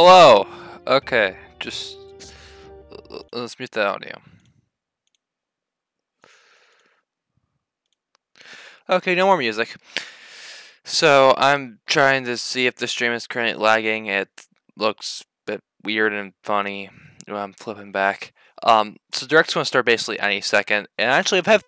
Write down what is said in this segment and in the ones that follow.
Hello. Okay, just let's mute the audio. Okay, no more music. So I'm trying to see if the stream is currently lagging. It looks a bit weird and funny when I'm flipping back. So Direct's going to start basically any second, and actually I've had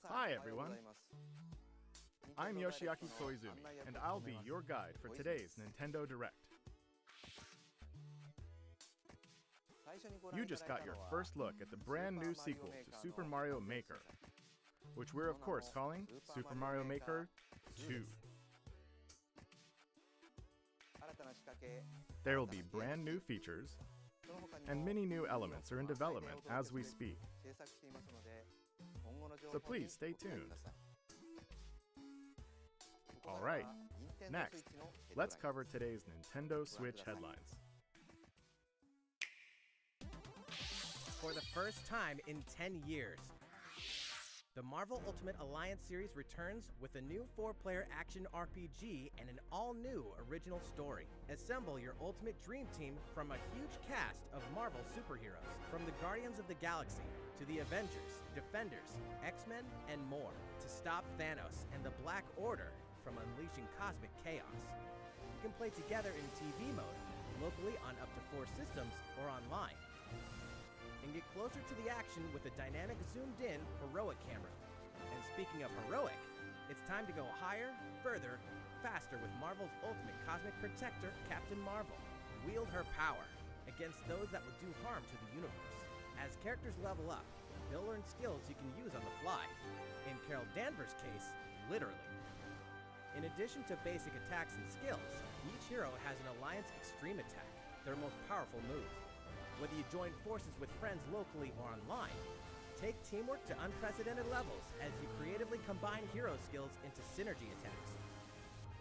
Hi everyone, I'm Yoshiaki Koizumi, and I'll be your guide for today's Nintendo Direct. You just got your first look at the brand new sequel to Super Mario Maker, which we're of course calling Super Mario Maker 2. There will be brand new features, and many new elements are in development as we speak. So please stay tuned. Alright, next, let's cover today's Nintendo Switch headlines. For the first time in 10 years, the Marvel Ultimate Alliance series returns with a new 4-player action RPG and an all-new original story. Assemble your ultimate dream team from a huge cast of Marvel superheroes, from the Guardians of the Galaxy to the Avengers, Defenders, X-Men, and more, to stop Thanos and the Black Order from unleashing cosmic chaos. You can play together in TV mode, locally on up to 4 systems, or online. And get closer to the action with a dynamic zoomed-in heroic camera. And speaking of heroic, it's time to go higher, further, faster with Marvel's ultimate cosmic protector, Captain Marvel. Wield her power against those that would do harm to the universe. As characters level up, they'll learn skills you can use on the fly. In Carol Danvers' case, literally. In addition to basic attacks and skills, each hero has an Alliance Extreme Attack, their most powerful move. Whether you join forces with friends locally or online, take teamwork to unprecedented levels as you creatively combine hero skills into synergy attacks.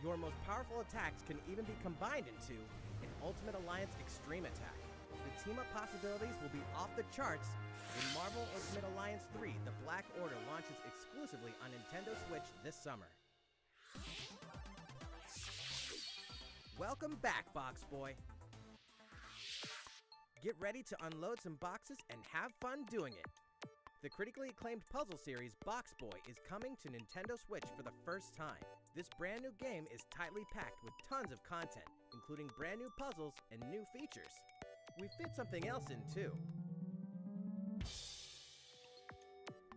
Your most powerful attacks can even be combined into an Ultimate Alliance Extreme Attack. The team-up possibilities will be off the charts when Marvel Ultimate Alliance 3: The Black Order launches exclusively on Nintendo Switch this summer. Welcome back, Box Boy. Get ready to unload some boxes and have fun doing it. The critically acclaimed puzzle series Box Boy is coming to Nintendo Switch for the first time. This brand new game is tightly packed with tons of content, including brand new puzzles and new features. We fit something else in too.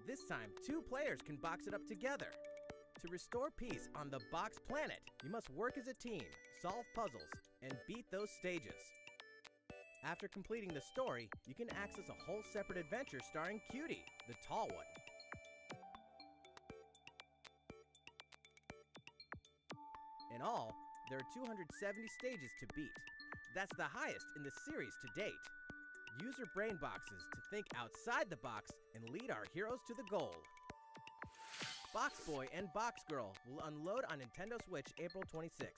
This time, 2 players can box it up together. To restore peace on the Box Planet, you must work as a team, solve puzzles, and beat those stages. After completing the story, you can access a whole separate adventure starring Cutie, the tall one. In all, there are 270 stages to beat. That's the highest in the series to date. Use your brain boxes to think outside the box and lead our heroes to the goal. Box Boy and Box Girl will unload on Nintendo Switch April 26th.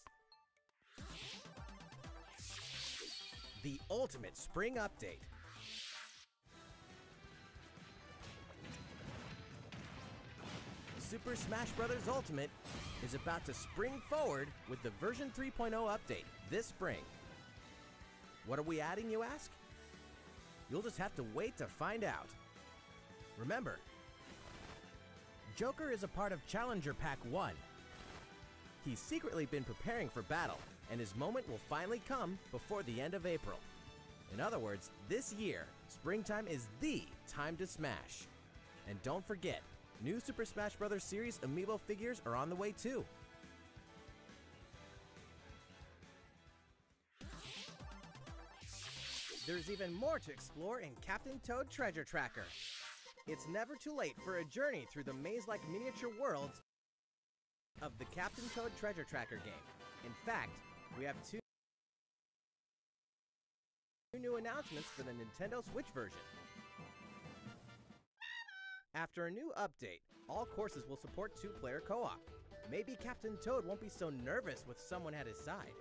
The Ultimate Spring Update. Super Smash Bros. Ultimate is about to spring forward with the version 3.0 update this spring. What are we adding, you ask? You'll just have to wait to find out. Remember, Joker is a part of Challenger Pack 1. He's secretly been preparing for battle, and his moment will finally come before the end of April. In other words, this year, springtime is the time to smash. And don't forget, new Super Smash Bros. Series amiibo figures are on the way too. There's even more to explore in Captain Toad Treasure Tracker. It's never too late for a journey through the maze-like miniature worlds of the Captain Toad Treasure Tracker game. In fact, we have 2 new announcements for the Nintendo Switch version. After a new update, all courses will support 2-player co-op. Maybe Captain Toad won't be so nervous with someone at his side.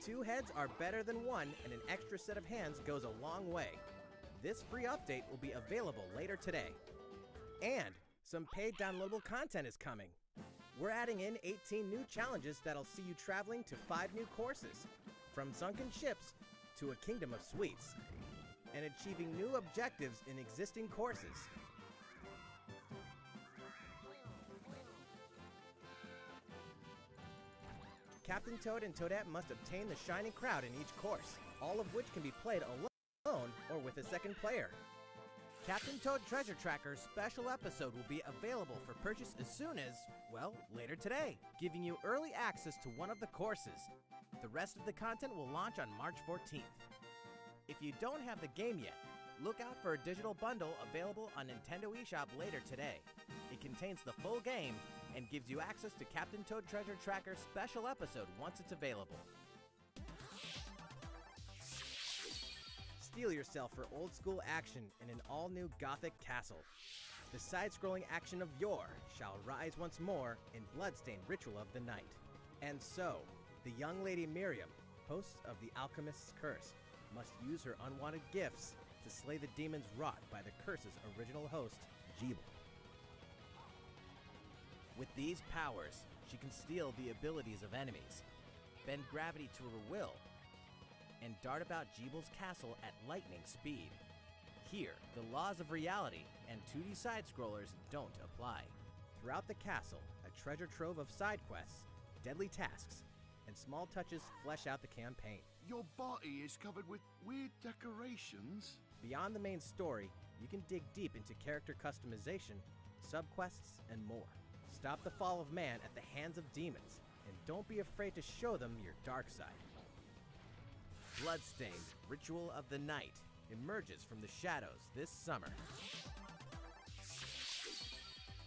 2 heads are better than 1, and an extra set of hands goes a long way. This free update will be available later today. And some paid downloadable content is coming. We're adding in 18 new challenges that'll see you traveling to 5 new courses, from sunken ships to a kingdom of sweets, and achieving new objectives in existing courses. Captain Toad and Toadette must obtain the Shining Crowd in each course, all of which can be played alone or with a second player. Captain Toad Treasure Tracker's special episode will be available for purchase as soon as, well, later today, giving you early access to one of the courses. The rest of the content will launch on March 14th. If you don't have the game yet, look out for a digital bundle available on Nintendo eShop later today. It contains the full game and gives you access to Captain Toad Treasure Tracker's special episode once it's available. Steel yourself for old-school action in an all-new Gothic castle. The side-scrolling action of yore shall rise once more in Bloodstained Ritual of the Night. And so, the young lady Miriam, host of the Alchemist's Curse, must use her unwanted gifts to slay the demons wrought by the curse's original host, Gebel. With these powers, she can steal the abilities of enemies, bend gravity to her will, and dart about Gebel's castle at lightning speed. Here, the laws of reality and 2D side-scrollers don't apply. Throughout the castle, a treasure trove of side quests, deadly tasks, and small touches flesh out the campaign. Your body is covered with weird decorations. Beyond the main story, you can dig deep into character customization, subquests, and more. Stop the fall of man at the hands of demons, and don't be afraid to show them your dark side. Bloodstained Ritual of the Night emerges from the shadows this summer.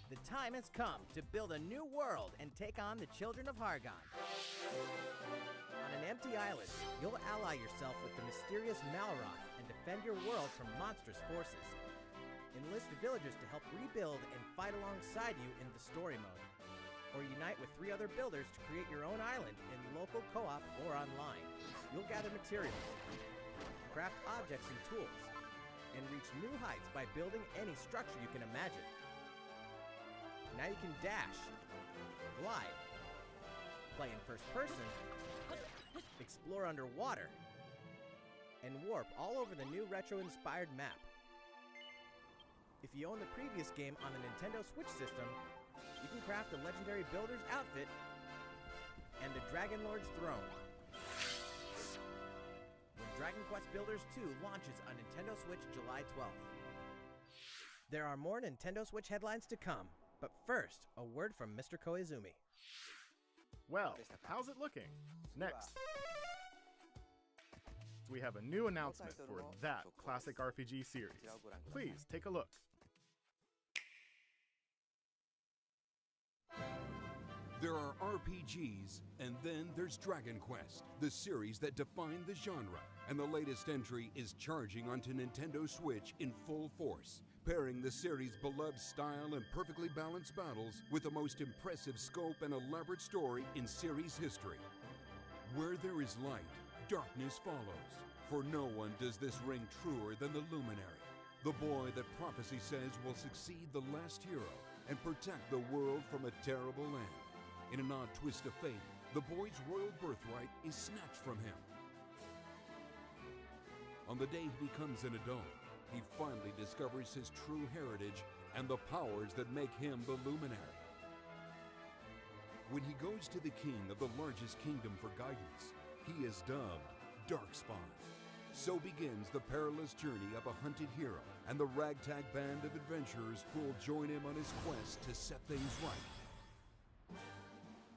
The time has come to build a new world and take on the children of Hargon. On an empty island, you'll ally yourself with the mysterious Malroth and defend your world from monstrous forces. Enlist villagers to help rebuild and fight alongside you in the story mode. Or unite with 3 other builders to create your own island in local co-op or online. You'll gather materials, craft objects and tools, and reach new heights by building any structure you can imagine. Now you can dash, glide, play in first person, explore underwater, and warp all over the new retro-inspired map. If you own the previous game on the Nintendo Switch system, you can craft the legendary Builder's outfit and the Dragon Lord's throne. When Dragon Quest Builders 2 launches on Nintendo Switch July 12th. There are more Nintendo Switch headlines to come, but first, a word from Mr. Koizumi. Well, how's it looking? Next, we have a new announcement for that classic RPG series. Please take a look. There are RPGs, and then there's Dragon Quest, the series that defined the genre. And the latest entry is charging onto Nintendo Switch in full force, pairing the series' beloved style and perfectly balanced battles with the most impressive scope and elaborate story in series history. Where there is light, darkness follows. For no one does this ring truer than the Luminary, the boy that prophecy says will succeed the last hero and protect the world from a terrible end. In an odd twist of fate, the boy's royal birthright is snatched from him. On the day he becomes an adult, he finally discovers his true heritage and the powers that make him the Luminary. When he goes to the king of the largest kingdom for guidance, he is dubbed Darkspawn. So begins the perilous journey of a hunted hero and the ragtag band of adventurers who will join him on his quest to set things right.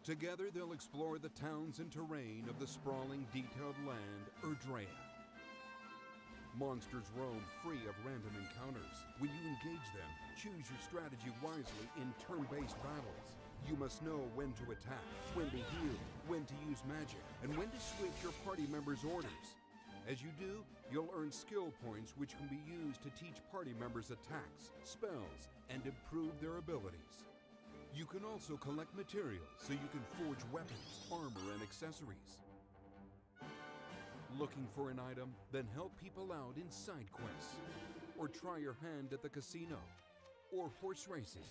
Together they'll explore the towns and terrain of the sprawling, detailed land, Erdrea. Monsters roam free of random encounters. When you engage them, choose your strategy wisely in turn-based battles. You must know when to attack, when to heal, when to use magic, and when to switch your party members' orders. As you do, you'll earn skill points which can be used to teach party members attacks, spells, and improve their abilities. You can also collect materials so you can forge weapons, armor, and accessories. Looking for an item? Then help people out in side quests. Or try your hand at the casino. Or horse racing.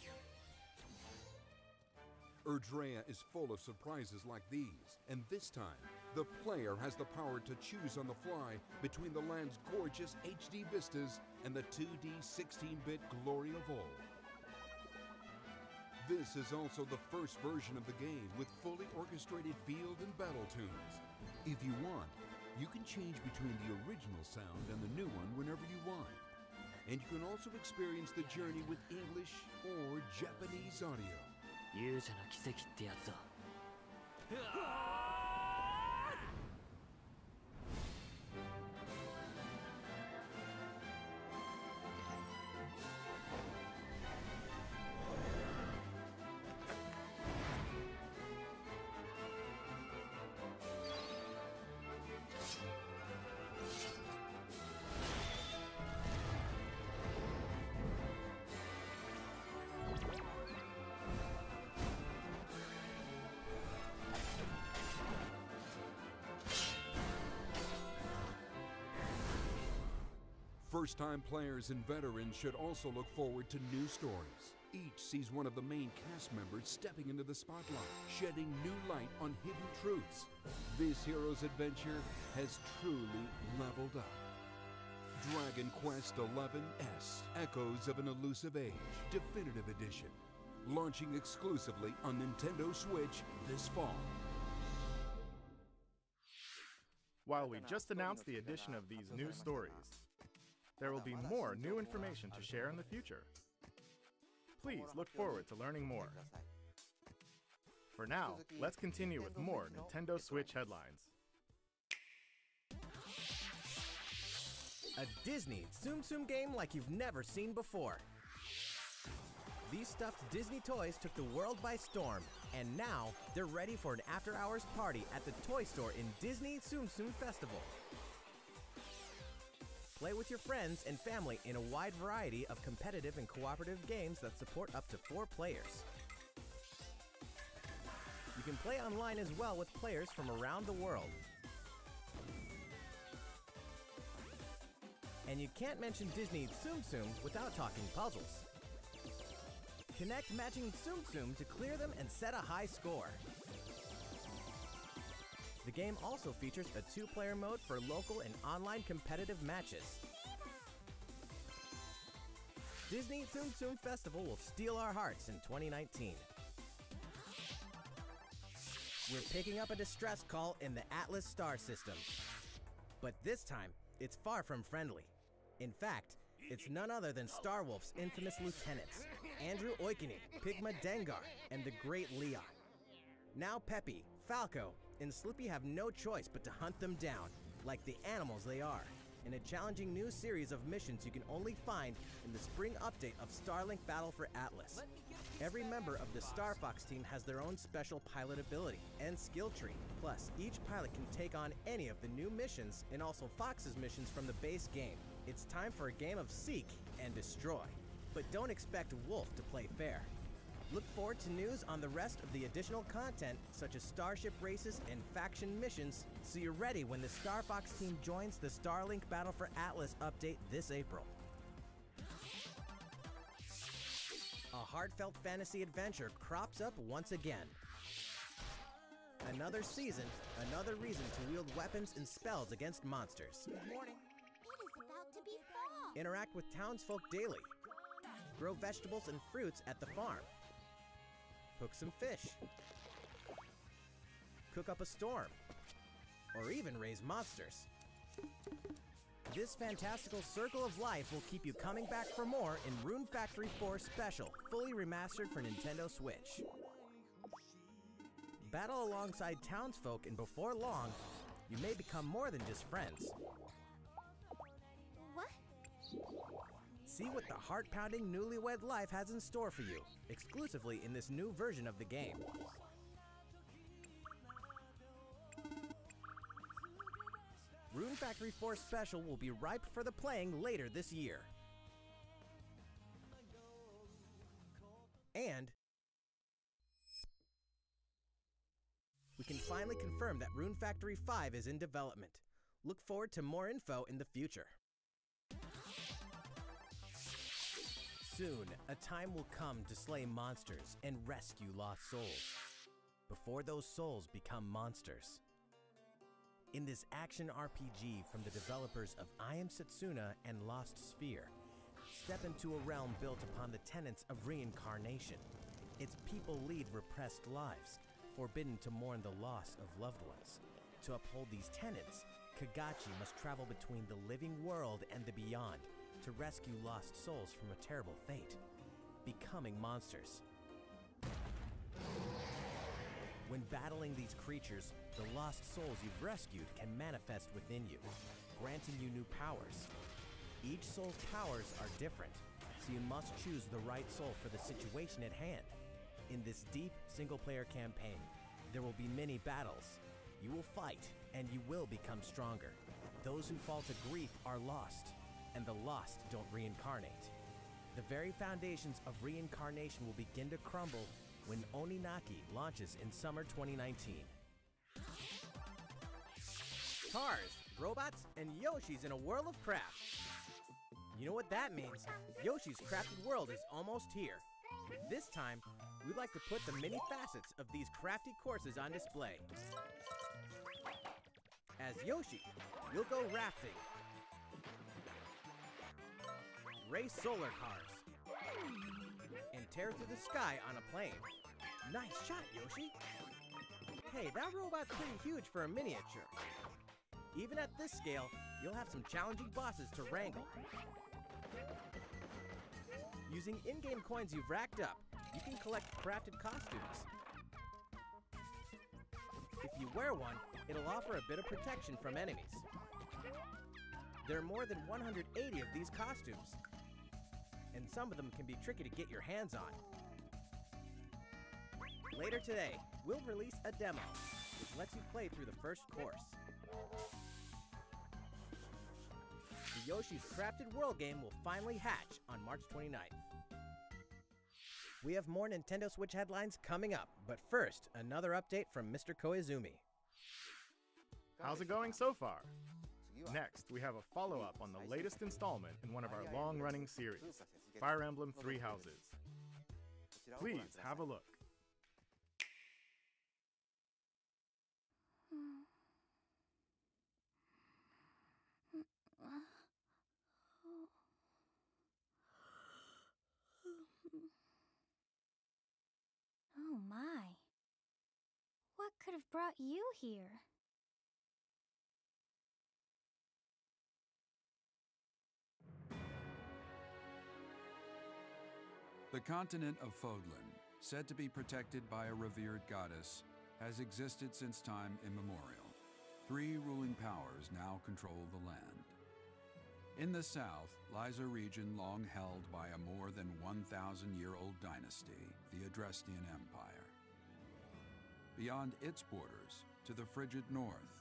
Erdrea is full of surprises like these, and this time, the player has the power to choose on the fly between the land's gorgeous HD vistas and the 2D 16-bit glory of old. This is also the first version of the game with fully orchestrated field and battle tunes. If you want, you can change between the original sound and the new one whenever you want. And you can also experience the journey with English or Japanese audio. 勇者の奇跡ってやつだ。 First-time players and veterans should also look forward to new stories. Each sees one of the main cast members stepping into the spotlight, shedding new light on hidden truths. This hero's adventure has truly leveled up. Dragon Quest XI-S, Echoes of an Elusive Age, Definitive Edition. Launching exclusively on Nintendo Switch this fall. While we just announced the addition of these new stories, there will be more new information to share in the future. Please look forward to learning more. For now, let's continue with more Nintendo Switch headlines. A Disney Tsum Tsum game like you've never seen before. These stuffed Disney toys took the world by storm, and now they're ready for an after-hours party at the toy store in Disney Tsum Tsum Festival. Play with your friends and family in a wide variety of competitive and cooperative games that support up to 4 players. You can play online as well with players from around the world. And you can't mention Disney Tsum Tsum without talking puzzles. Connect matching Tsum Tsum to clear them and set a high score. The game also features a 2-player mode for local and online competitive matches. Disney Tsum Tsum Festival will steal our hearts in 2019. We're picking up a distress call in the Atlas star system. But this time, it's far from friendly. In fact, it's none other than Starwolf's infamous lieutenants, Andrew Oikini, Pigma Dengar, and the Great Leon. Now Peppy, Falco, and Slippy have no choice but to hunt them down, like the animals they are, in a challenging new series of missions you can only find in the spring update of Starlink Battle for Atlas. Every member of the Star Fox team has their own special pilot ability and skill tree. Plus, each pilot can take on any of the new missions and also Fox's missions from the base game. It's time for a game of seek and destroy. But don't expect Wolf to play fair. Look forward to news on the rest of the additional content, such as starship races and faction missions, so you're ready when the Star Fox team joins the Starlink Battle for Atlas update this April. A heartfelt fantasy adventure crops up once again. Another season, another reason to wield weapons and spells against monsters. Good morning. It is about to be fall. Interact with townsfolk daily. Grow vegetables and fruits at the farm. Cook some fish. Cook up a storm. Or even raise monsters. This fantastical circle of life will keep you coming back for more in Rune Factory 4 Special, fully remastered for Nintendo Switch. Battle alongside townsfolk, and before long, you may become more than just friends. What? See what the heart-pounding newlywed life has in store for you, exclusively in this new version of the game. Rune Factory 4 Special will be ripe for the playing later this year. And we can finally confirm that Rune Factory 5 is in development. Look forward to more info in the future. Soon, a time will come to slay monsters and rescue lost souls, before those souls become monsters. In this action RPG from the developers of I Am Setsuna and Lost Sphere, step into a realm built upon the tenets of reincarnation. Its people lead repressed lives, forbidden to mourn the loss of loved ones. To uphold these tenets, Kagachi must travel between the living world and the beyond, to rescue lost souls from a terrible fate, becoming monsters. When battling these creatures, the lost souls you've rescued can manifest within you, granting you new powers. Each soul's powers are different, so you must choose the right soul for the situation at hand. In this deep single-player campaign, there will be many battles. You will fight, and you will become stronger. Those who fall to grief are lost, and the lost don't reincarnate. The very foundations of reincarnation will begin to crumble when Oninaki launches in summer 2019. Cars, robots, and Yoshis in a world of craft. You know what that means? Yoshi's Crafted World is almost here. This time, we'd like to put the many facets of these crafty courses on display. As Yoshi, you'll go rafting, race solar cars, and tear through the sky on a plane. Nice shot, Yoshi! Hey, that robot's pretty huge for a miniature. Even at this scale, you'll have some challenging bosses to wrangle. Using in-game coins you've racked up, you can collect crafted costumes. If you wear one, it'll offer a bit of protection from enemies. There are more than 180 of these costumes, and some of them can be tricky to get your hands on. Later today, we'll release a demo, which lets you play through the first course. The Yoshi's Crafted World game will finally hatch on March 29th. We have more Nintendo Switch headlines coming up, but first, another update from Mr. Koizumi. How's it going so far? Next, we have a follow-up on the latest installment in one of our long-running series, Fire Emblem Three Houses. Please have a look. Oh my. What could have brought you here? The continent of Fodlan, said to be protected by a revered goddess, has existed since time immemorial. 3 ruling powers now control the land. In the south lies a region long held by a more than 1,000-year-old dynasty, the Adrestian Empire. Beyond its borders, to the frigid north,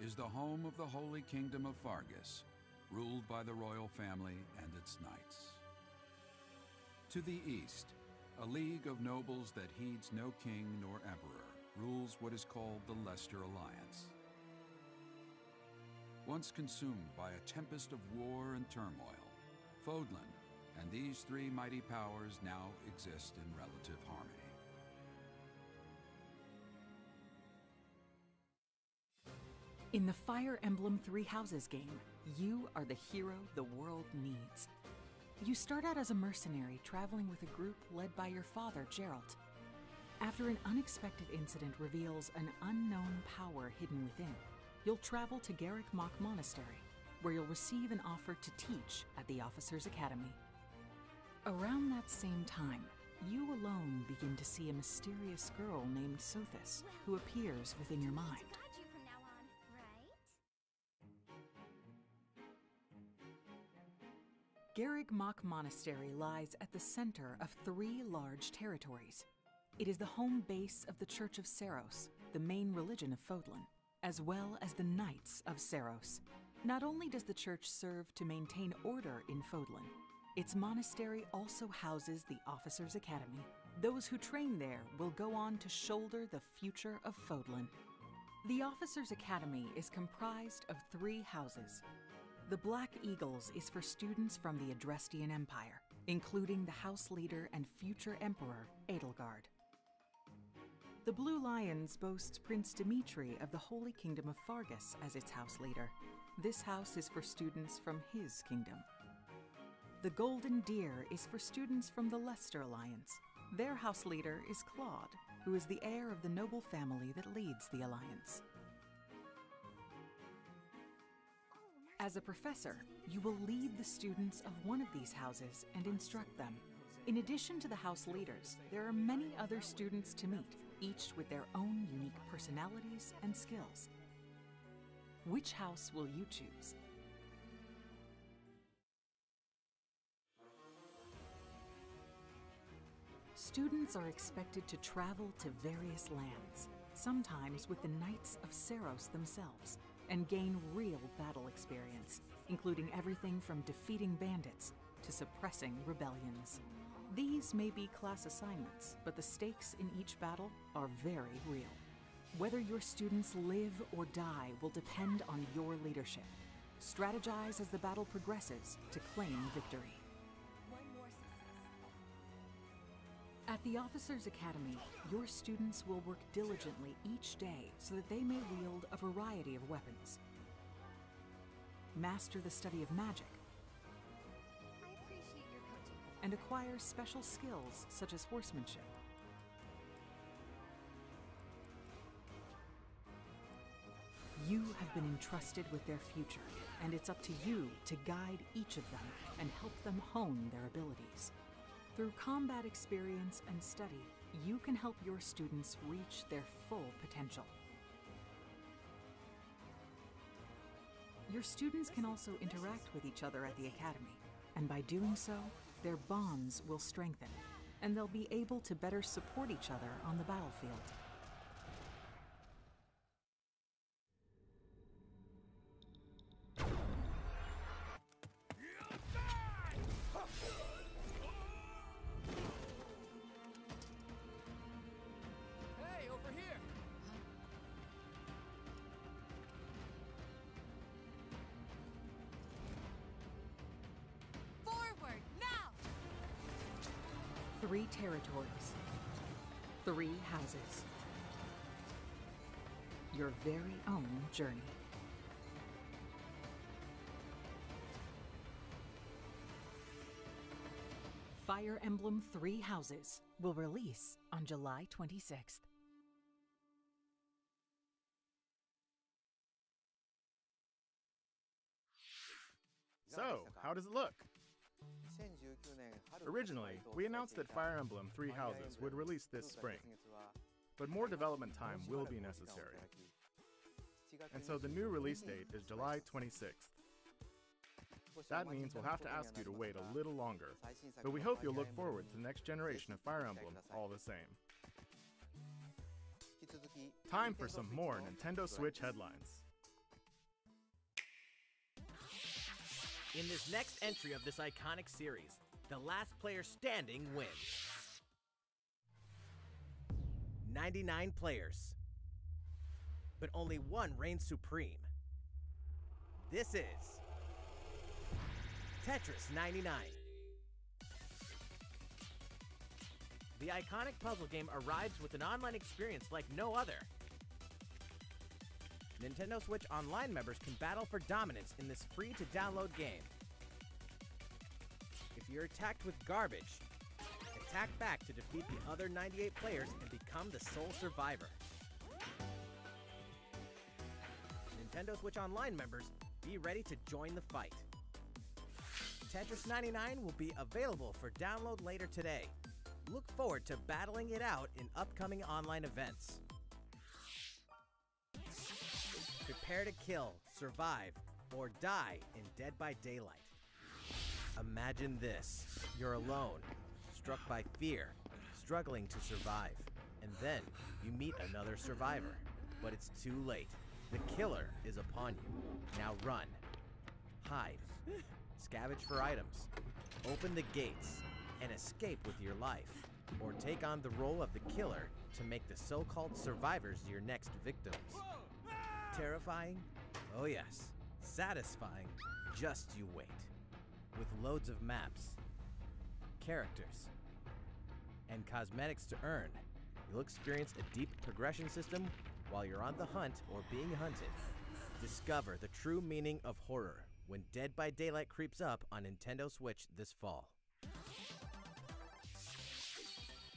is the home of the Holy Kingdom of Faerghus, ruled by the royal family and its knights. To the east, a league of nobles that heeds no king nor emperor rules what is called the Leicester Alliance. Once consumed by a tempest of war and turmoil, Fodlan and these 3 mighty powers now exist in relative harmony. In the Fire Emblem Three Houses game, you are the hero the world needs. You start out as a mercenary traveling with a group led by your father, Geralt. After an unexpected incident reveals an unknown power hidden within, you'll travel to Garreg Mach Monastery, where you'll receive an offer to teach at the Officers' Academy. Around that same time, you alone begin to see a mysterious girl named Sothis, who appears within your mind. Got you from now on, right? Garreg Mach Monastery lies at the center of 3 large territories. It is the home base of the Church of Seiros, the main religion of Fodlan, as well as the Knights of Seiros. Not only does the church serve to maintain order in Fodlan, its monastery also houses the Officers' Academy. Those who train there will go on to shoulder the future of Fodlan. The Officers' Academy is comprised of 3 houses. The Black Eagles is for students from the Adrestian Empire, including the House Leader and future Emperor, Edelgard. The Blue Lions boasts Prince Dimitri of the Holy Kingdom of Faerghus as its House Leader. This house is for students from his kingdom. The Golden Deer is for students from the Leicester Alliance. Their House Leader is Claude, who is the heir of the noble family that leads the Alliance. As a professor, you will lead the students of one of these houses and instruct them. In addition to the house leaders, there are many other students to meet, each with their own unique personalities and skills. Which house will you choose? Students are expected to travel to various lands, sometimes with the Knights of Seiros themselves, and gain real battle experience, including everything from defeating bandits to suppressing rebellions. These may be class assignments, but the stakes in each battle are very real. Whether your students live or die will depend on your leadership. Strategize as the battle progresses to claim victory. One more success. At the Officers' Academy, your students will work diligently each day so that they may wield a variety of weapons. Master the study of magic, I appreciate your coaching. and acquire special skills such as horsemanship. You have been entrusted with their future, and it's up to you to guide each of them and help them hone their abilities. Through combat experience and study, you can help your students reach their full potential. Your students can also interact with each other at the Academy, and by doing so, their bonds will strengthen, and they'll be able to better support each other on the battlefield. Hey, over here! 3 territories, 3 houses. Your very own journey. Fire Emblem 3 Houses will release on July 26th. So, how does it look? Originally, we announced that Fire Emblem 3 Houses would release this spring, but more development time will be necessary. And so the new release date is July 26th. That means we'll have to ask you to wait a little longer, but we hope you'll look forward to the next generation of Fire Emblem all the same. Time for some more Nintendo Switch headlines. In this next entry of this iconic series, the last player standing wins. 99 players, but only one reigns supreme. This is Tetris 99. The iconic puzzle game arrives with an online experience like no other. Nintendo Switch Online members can battle for dominance in this free-to-download game. If you're attacked with garbage, attack back to defeat the other 98 players and become the sole survivor. Nintendo Switch Online members, be ready to join the fight. Tetris 99 will be available for download later today. Look forward to battling it out in upcoming online events. Prepare to kill, survive, or die in Dead by Daylight. Imagine this. You're alone, struck by fear, struggling to survive. And then you meet another survivor. But it's too late. The killer is upon you. Now run. Hide. Scavenge for items. Open the gates and escape with your life. Or take on the role of the killer to make the so-called survivors your next victims. Terrifying? Oh yes. Satisfying? Just you wait. With loads of maps, characters, and cosmetics to earn, you'll experience a deep progression system while you're on the hunt or being hunted. Discover the true meaning of horror when Dead by Daylight creeps up on Nintendo Switch this fall.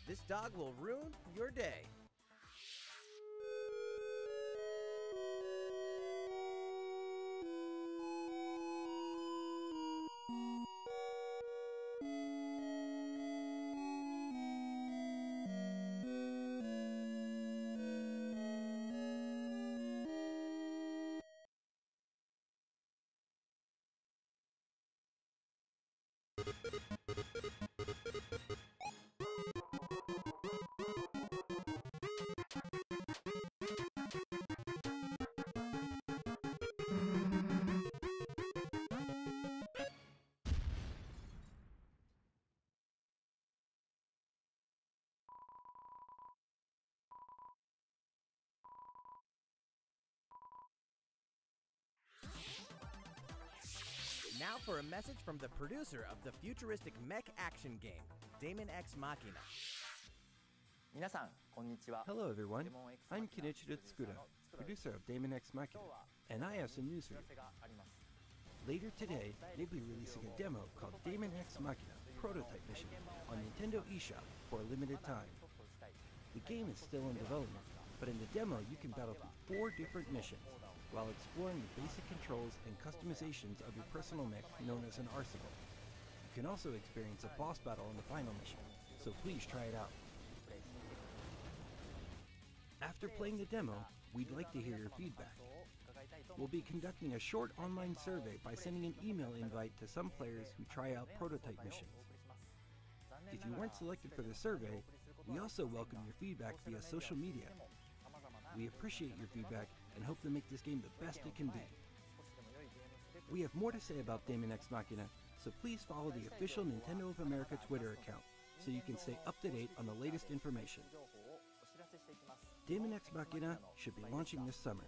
This dog will ruin your day. Now for a message from the producer of the futuristic mech action game, Daemon X Machina. Hello everyone, I'm Kenichiro Tsukuda, producer of Daemon X Machina, and I have some news for you. Later today, they'll be releasing a demo called Daemon X Machina Prototype Mission on Nintendo eShop for a limited time. The game is still in development, but in the demo you can battle through 4 different missions, while exploring the basic controls and customizations of your personal mech known as an arsenal. You can also experience a boss battle in the final mission, so please try it out. After playing the demo, we'd like to hear your feedback. We'll be conducting a short online survey by sending an email invite to some players who try out prototype missions. If you weren't selected for the survey, we also welcome your feedback via social media. We appreciate your feedback and hope to make this game the best it can be. We have more to say about Daemon X Machina, so please follow the official Nintendo of America Twitter account so you can stay up to date on the latest information. Daemon X Machina should be launching this summer.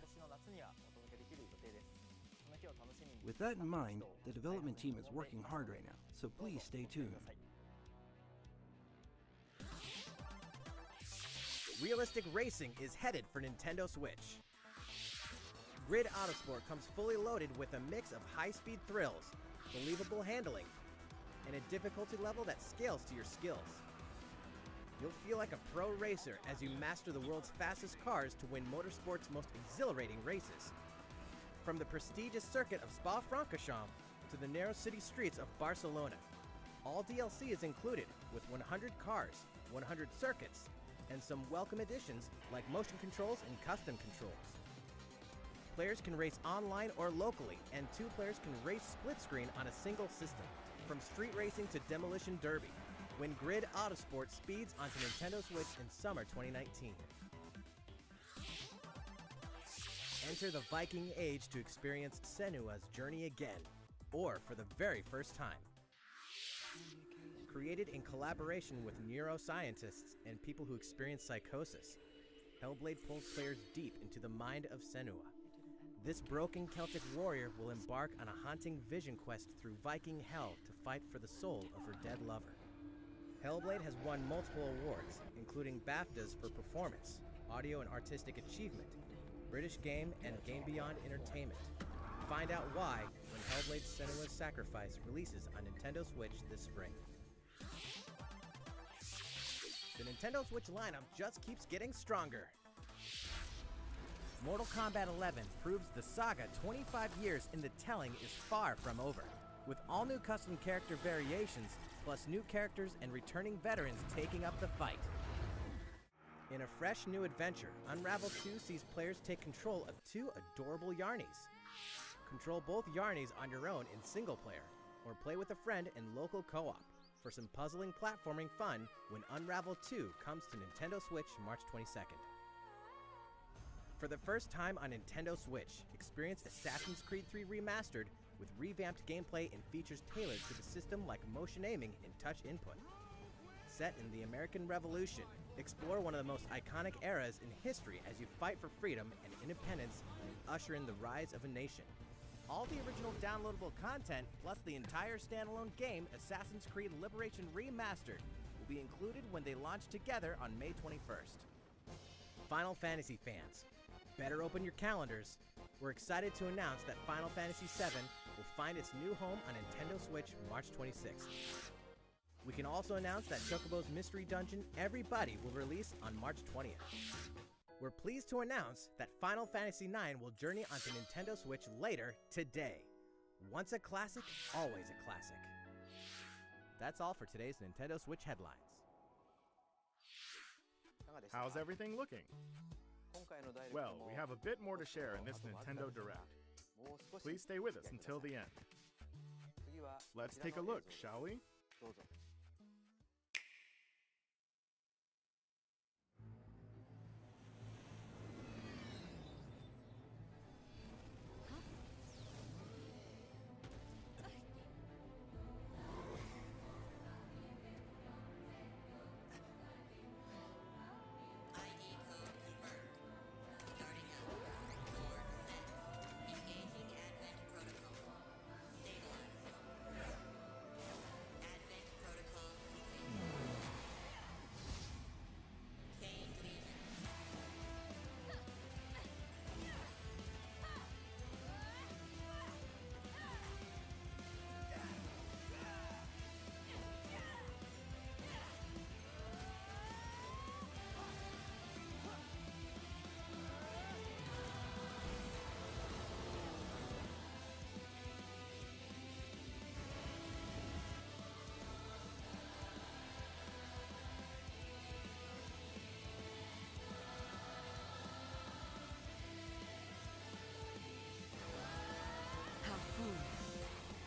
With that in mind, the development team is working hard right now, so please stay tuned. Realistic racing is headed for Nintendo Switch. Grid Autosport comes fully loaded with a mix of high-speed thrills, believable handling, and a difficulty level that scales to your skills. You'll feel like a pro racer as you master the world's fastest cars to win motorsport's most exhilarating races. From the prestigious circuit of Spa-Francorchamps to the narrow city streets of Barcelona, all DLC is included with 100 cars, 100 circuits, and some welcome additions like motion controls and custom controls. Players can race online or locally, and 2 players can race split screen on a single system, from street racing to demolition derby, when Grid Autosport speeds onto Nintendo Switch in summer 2019. Enter the Viking Age to experience Senua's journey again, or for the very first time. Created in collaboration with neuroscientists and people who experience psychosis, Hellblade pulls players deep into the mind of Senua. This broken Celtic warrior will embark on a haunting vision quest through Viking hell to fight for the soul of her dead lover. Hellblade has won multiple awards, including BAFTAs for performance, audio and artistic achievement, British Game, and Game Beyond Entertainment. Find out why when Hellblade Senua's Sacrifice releases on Nintendo Switch this spring. The Nintendo Switch lineup just keeps getting stronger. Mortal Kombat 11 proves the saga 25 years in the telling is far from over, with all new custom character variations, plus new characters and returning veterans taking up the fight. In a fresh new adventure, Unravel 2 sees players take control of 2 adorable Yarnies. Control both Yarnies on your own in single player, or play with a friend in local co-op for some puzzling platforming fun when Unravel 2 comes to Nintendo Switch March 22nd. For the first time on Nintendo Switch, experience Assassin's Creed 3 Remastered with revamped gameplay and features tailored to the system like motion aiming and touch input. Set in the American Revolution, explore one of the most iconic eras in history as you fight for freedom and independence and usher in the rise of a nation. All the original downloadable content, plus the entire standalone game, Assassin's Creed Liberation Remastered, will be included when they launch together on May 21st. Final Fantasy fans, better open your calendars. We're excited to announce that Final Fantasy VII will find its new home on Nintendo Switch March 26th. We can also announce that Chocobo's Mystery Dungeon Everybody will release on March 20th. We're pleased to announce that Final Fantasy IX will journey onto Nintendo Switch later today. Once a classic, always a classic. That's all for today's Nintendo Switch headlines. How's everything looking? Well, we have a bit more to share in this Nintendo Direct. Please stay with us until the end. Let's take a look, shall we?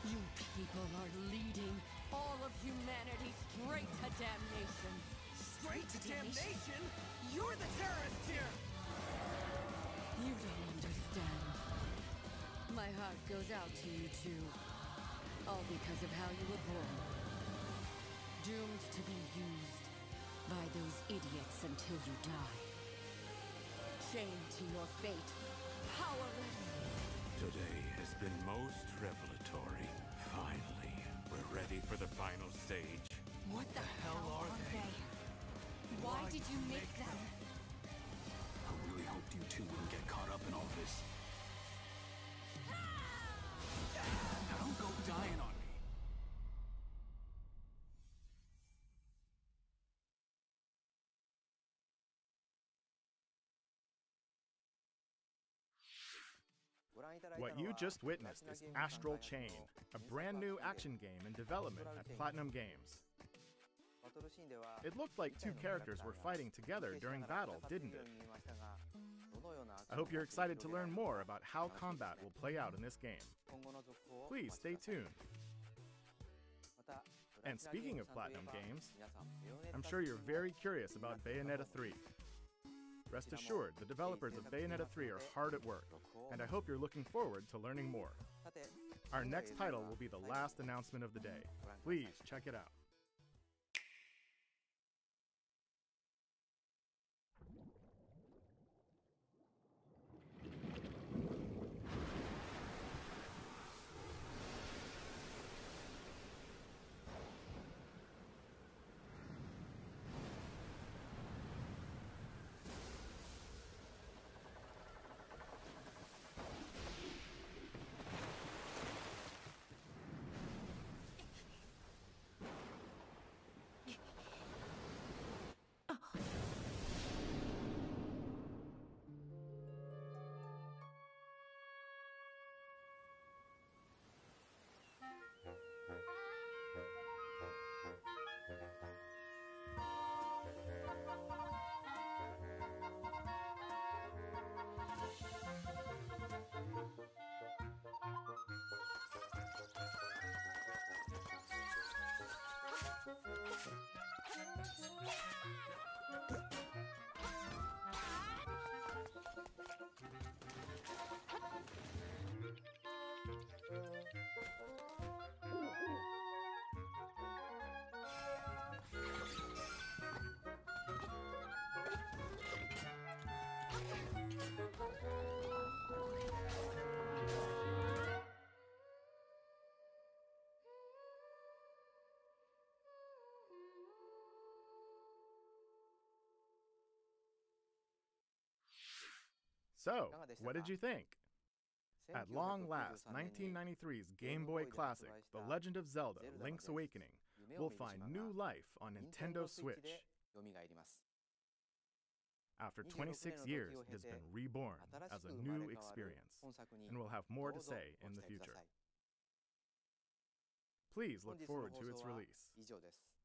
You people are leading all of humanity straight to damnation. Straight to damnation? You're the terrorist here! You don't understand. My heart goes out to you two. All because of how you were born. Doomed to be used by those idiots until you die. Chained to your fate. Powerless. Today has been most revelatory. Finally, we're ready for the final stage. What the hell are they? Why did you make them? you two wouldn't get caught up in all this. Now don't go dying on me. What you just witnessed is Astral Chain, a brand new action game in development at Platinum Games. It looked like two characters were fighting together during battle, didn't it? I hope you're excited to learn more about how combat will play out in this game. Please stay tuned. And speaking of Platinum Games, I'm sure you're very curious about Bayonetta 3. Rest assured, the developers of Bayonetta 3 are hard at work, and I hope you're looking forward to learning more. Our next title will be the last announcement of the day. Please check it out. So, what did you think? At long last, 1993's Game Boy classic, The Legend of Zelda: Link's Awakening, will find new life on Nintendo Switch. After 26 years, it has been reborn as a new experience, and we'll have more to say in the future. Please look forward to its release.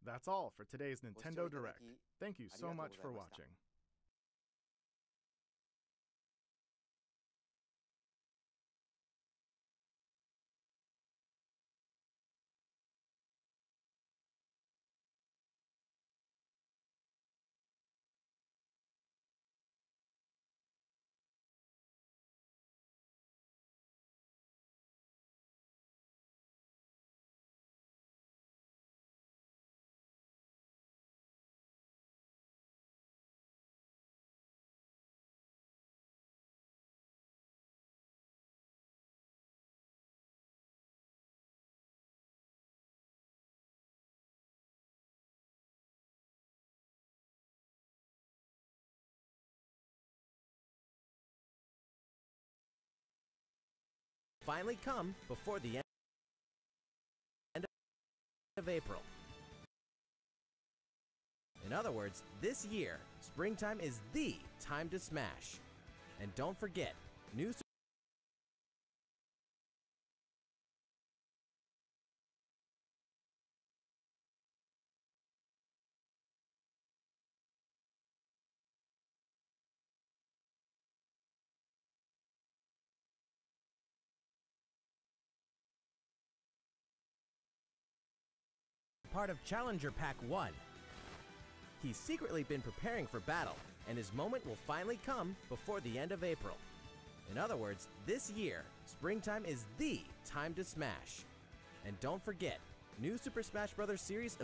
That's all for today's Nintendo Direct. Thank you so much for watching. Finally come before the end of April. In other words, this year, springtime is the time to smash. And don't forget, new part of Challenger Pack 1. He's secretly been preparing for battle, and his moment will finally come before the end of April. In other words, this year, springtime is the time to smash. And don't forget, new Super Smash Bros. Series